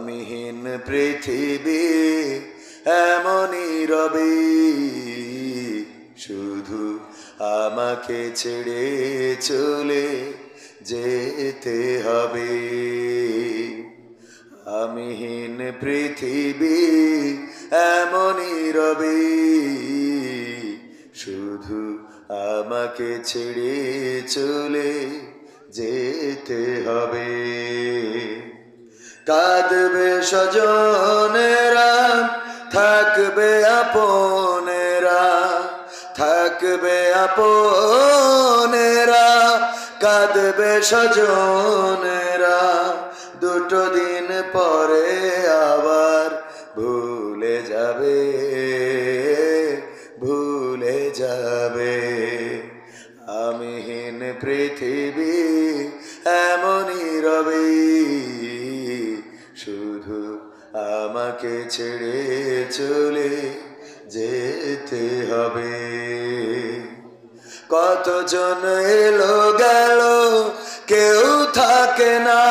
আমিহীন পৃথিবী এমনই রবে, শুধু আমাকে ছেড়ে চলে যেতে হবে। আমিহীন পৃথিবী এমনই রবে, শুধু আমাকে ছেড়ে চলে যেতে হবে। কাঁদবে স্বজনেরা, থাকবে আপনেরা, থাকবে আপনেরা, কাঁদবে স্বজনেরা, দুটো দিন পরে আবার ভুলে যাবে, ভুলে যাবে। আমিহীন পৃথিবী এমনই রবে, শুধু আমাকে ছেড়ে চলে যেতে হবে। কতজন এলো গেল, কেউ থাকে না,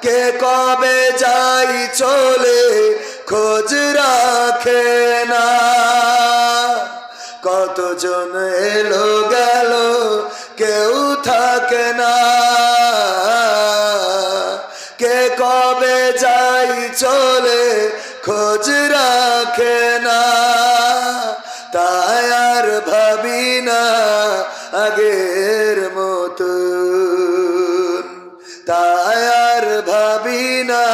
কে কবে যাই চলে খোঁজ রাখে না। কতজন এলো গেল, কেউ থাকে না, কে কবে যাই চলে খোঁজ রাখে না। তাই আর ভাবি না আগের মতন, তাই আর ভাবি না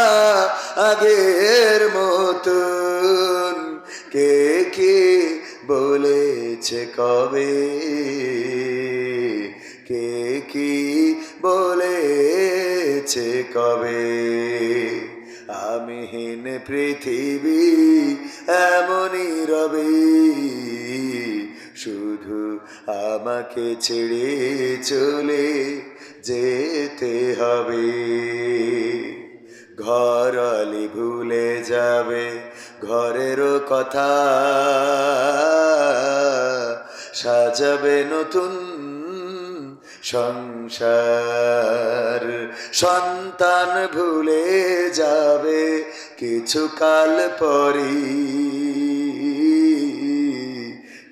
আগের মতন। কে কে বলেছে কবে, কে কি বলেছে কবে। আমিহীন পৃথিবী এমনই রবে, শুধু আমাকে ছেড়ে চলে যেতে হবে। ঘরলি ভুলে যাবে ঘরেরও কথা, সাজাবে নতুন সংসার। সন্তান ভুলে যাবে কিছুকাল পরই,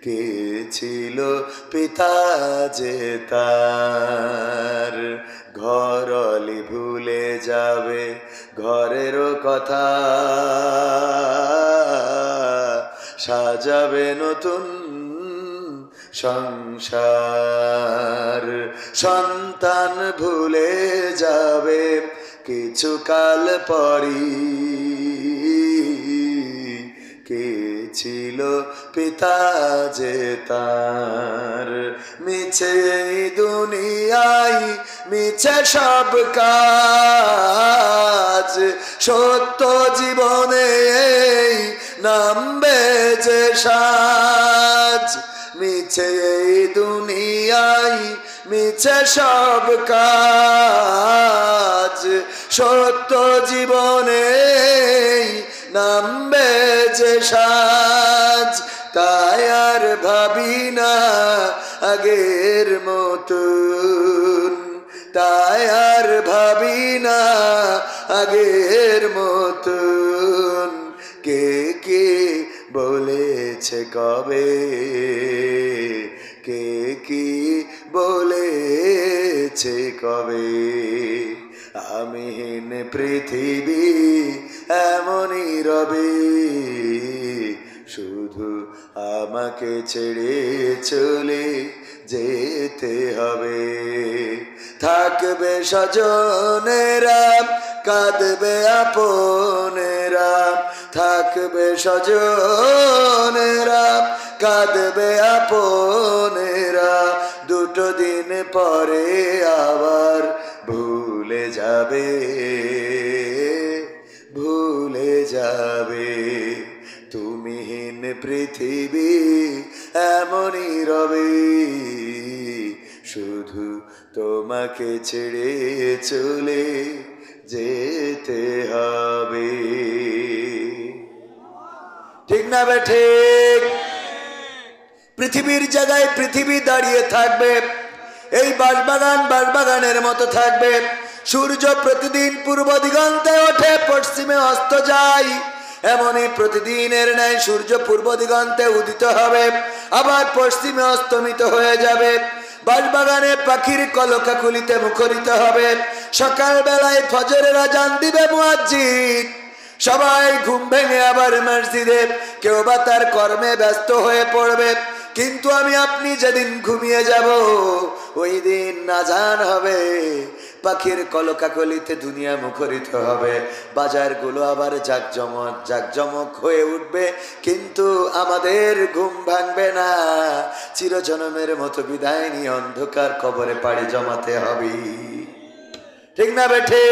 কে ছিল পিতা যে তার। ঘরলি ভুলে যাবে ঘরেরও কথা, সাজাবে নতুন সংসার। সন্তান ভুলে যাবে কিছুকাল পরই, কে ছিল পিতা যে তার। মিছে এই দুনিয়ায় মিছে সব কাজ, সত্য জীবনে এই নামবে যে সাজ। মিছে এই দুনিয়ায় মিছে সব কাজ, সত্য জীবনে নামবে যে সাজ। তাই আর ভাবি না আগের মতন, তাই আর ভাবি না আগের মতন। কে কে বলেছে কবে, কে কি বলেছে কবে। আমিহীন পৃথিবী এমনই রবে, শুধু আমাকে ছেড়ে চলে যেতে হবে। থাকবে স্বজনেরা, কাঁদবে আপনেরা, থাকবে স্বজনেরা, কাঁদবে আপনেরা, দুটো দিন পরে আবার ভুলে যাবে, ভুলে যাবে। তুমিহীন পৃথিবী এমনই রবে, শুধু তোমাকে ছেড়ে চলে যেতে হবে। ঠিক না বে ঠিক? পৃথিবীর জায়গায় পৃথিবী দাঁড়িয়ে থাকবে, এই বাঁশবাগান বাঁশবাগানের মতো থাকবে। সূর্য প্রতিদিন পূর্ব দিগন্তে ওঠে, পশ্চিমে অস্ত যায়, এমনই প্রতিদিনের ন্যায় সূর্য পূর্ব দিগন্তে উদিত হবে, আবার পশ্চিমে অস্তমিত হয়ে যাবে। বাঁশবাগানে পাখির কলকাকলিতে মুখরিত হবে। সকাল বেলায় ফজরের আজান দিবে মুয়াজ্জিন, সবাই ঘুম ভেঙে আবার মসজিদে, কেউ বা তার কর্মে ব্যস্ত হয়ে পড়বে। কিন্তু আমি আপনি যেদিন ঘুমিয়ে যাব, ওই দিন আজান হবে, পাখির কলকাকলিতে দুনিয়া মুখরিত হবে, বাজারগুলো আবার জাকজমক হয়ে উঠবে, কিন্তু আমাদের ঘুম ভাঙবে না। চিরজনমের মতো বিদায় নিয়ে অন্ধকার কবরে পাড়ি জমাতে হবে। ঠিক না বেঠে?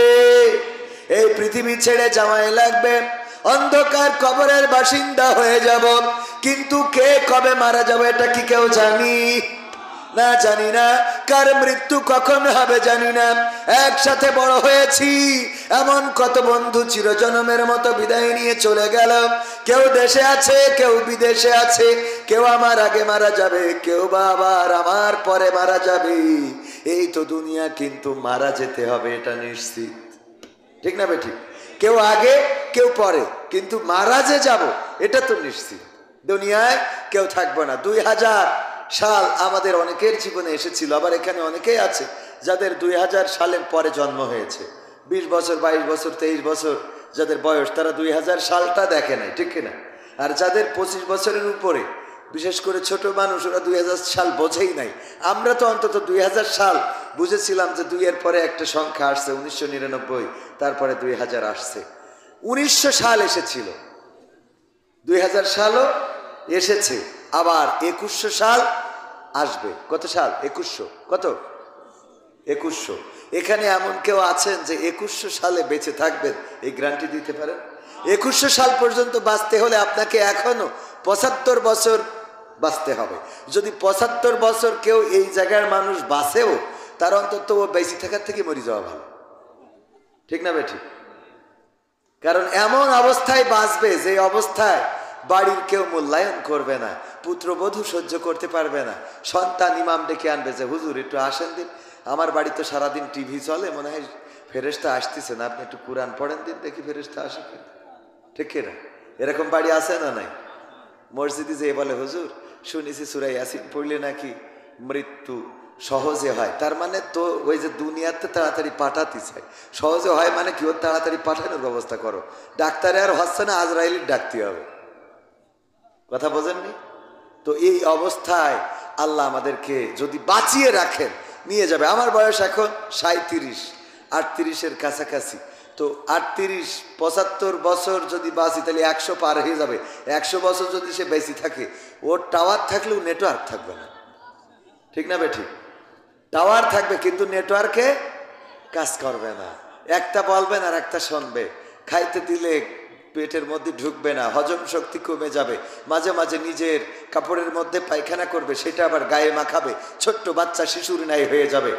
এই পৃথিবী ছেড়ে যাওয়াই লাগবে, অন্ধকার কবরের বাসিন্দা হয়ে যাব। কিন্তু কে কবে মারা যাবে এটা কি কেউ জানি না? জানি না। কার মৃত্যু কখন হবে জানি না। একসাথে বড় হয়েছি, এমন কত বন্ধু চিরজনমের মতো বিদায় নিয়ে চলে গেল। কেউ দেশে আছে, কেউ বিদেশে আছে, কেউ আমার আগে মারা যাবে, কেউ বা আবার আমার পরে মারা যাবে। এই তো দুনিয়া, কিন্তু মারা যেতে হবে এটা নিশ্চিত। ঠিক না বেঠিক? কেউ আগে কেউ পরে, কিন্তু মারা যে যাব এটা তো নিশ্চিত। দুনিয়ায় কেউ থাকবে না। 2000 সাল আমাদের অনেকের জীবনে এসেছিল, আবার এখানে অনেকেই আছে যাদের 2000 সালের পরে জন্ম হয়েছে। 20 বছর, 22 বছর, 23 বছর যাদের বয়স, তারা 2000 সালটা দেখে নাই, ঠিক কিনা? আর যাদের 25 বছরের উপরে, বিশেষ করে ছোট মানুষ, ওরা 2000 সাল বোঝেই নাই। আমরা তো অন্তত 2000 সাল বুঝেছিলাম যে 2 এর পরে একটা সংখ্যা আসছে, 1999, তারপরে 2000 আসছে। 1900 সাল এসেছিল, 2000 সালও এসেছে, আবার 2100 সাল আসবে। কত সাল? 2100। কত? 2100। এখানে এমন কেউ আছেন যে 2100 সালে বেঁচে থাকবেন, এই গ্যারান্টি দিতে পারেন? 2100 সাল পর্যন্ত বাঁচতে হলে আপনাকে এখনো 75 বছর বাঁচতে হবে। যদি 75 বছর কেউ এই জায়গার মানুষ বাঁচেও, তার অন্তত ও বেঁচে থাকার থেকে মরে যাওয়া ভালো। ঠিক না বেঠিক? কারণ এমন অবস্থায় বাঁচবে যে অবস্থায় বাড়ির কেউ মূল্যায়ন করবে না, পুত্রবধূ সহ্য করতে পারবে না, সন্তান ইমাম ডেকে আনবে যে হুজুর একটু আসেন দিন, আমার বাড়ি তো সারাদিন টিভি চলে, মনে হয় ফেরেশতা আসতেছে না, আপনি একটু কোরআন পড়েন দিন, দেখি ফেরেশতা আসে কি। ঠিক কিনা? এরকম বাড়ি আছে না নাই? মসজিদে যে বলে হুজুর শুনেছি সূরা ইয়াসিন পড়লে নাকি মৃত্যু সহজে হয়, তার মানে তো ওই যে দুনিয়াতে তাড়াতাড়ি পাঠাতে চাই। সহজে হয় মানে কি? ওর তাড়াতাড়ি পাঠানোর ব্যবস্থা করো। ডাক্তারে আর হচ্ছে না, আজরাইলের ডাকতে হবে। কথা বোঝেননি তো? এই অবস্থায় আল্লাহ আমাদেরকে যদি বাঁচিয়ে রাখেন, নিয়ে যাবে। আমার বয়স এখন 37, 38-এর কাছাকাছি। তো 38, 75 বছর যদি বাঁচি তাহলে 100 পার হয়ে যাবে। 100 বছর যদি সে বেঁচে থাকে, ওর টাওয়ার থাকলেও নেটওয়ার্ক থাকবে না। ঠিক না বেঠিক? টাওয়ার থাকবে কিন্তু নেটওয়ার্কে কাজ করবে না। একটা বলবেন আর একটা শুনবে, খাইতে দিলে পেটের মধ্যে ঢুকবে না, হজম শক্তি কমে যাবে, মাঝে মাঝে নিজের কাপড়ের মধ্যে পায়খানা করবে, সেটা আবার গায়ে মাখাবে, ছোট্ট বাচ্চা শিশুর ন্যায় হয়ে যাবে।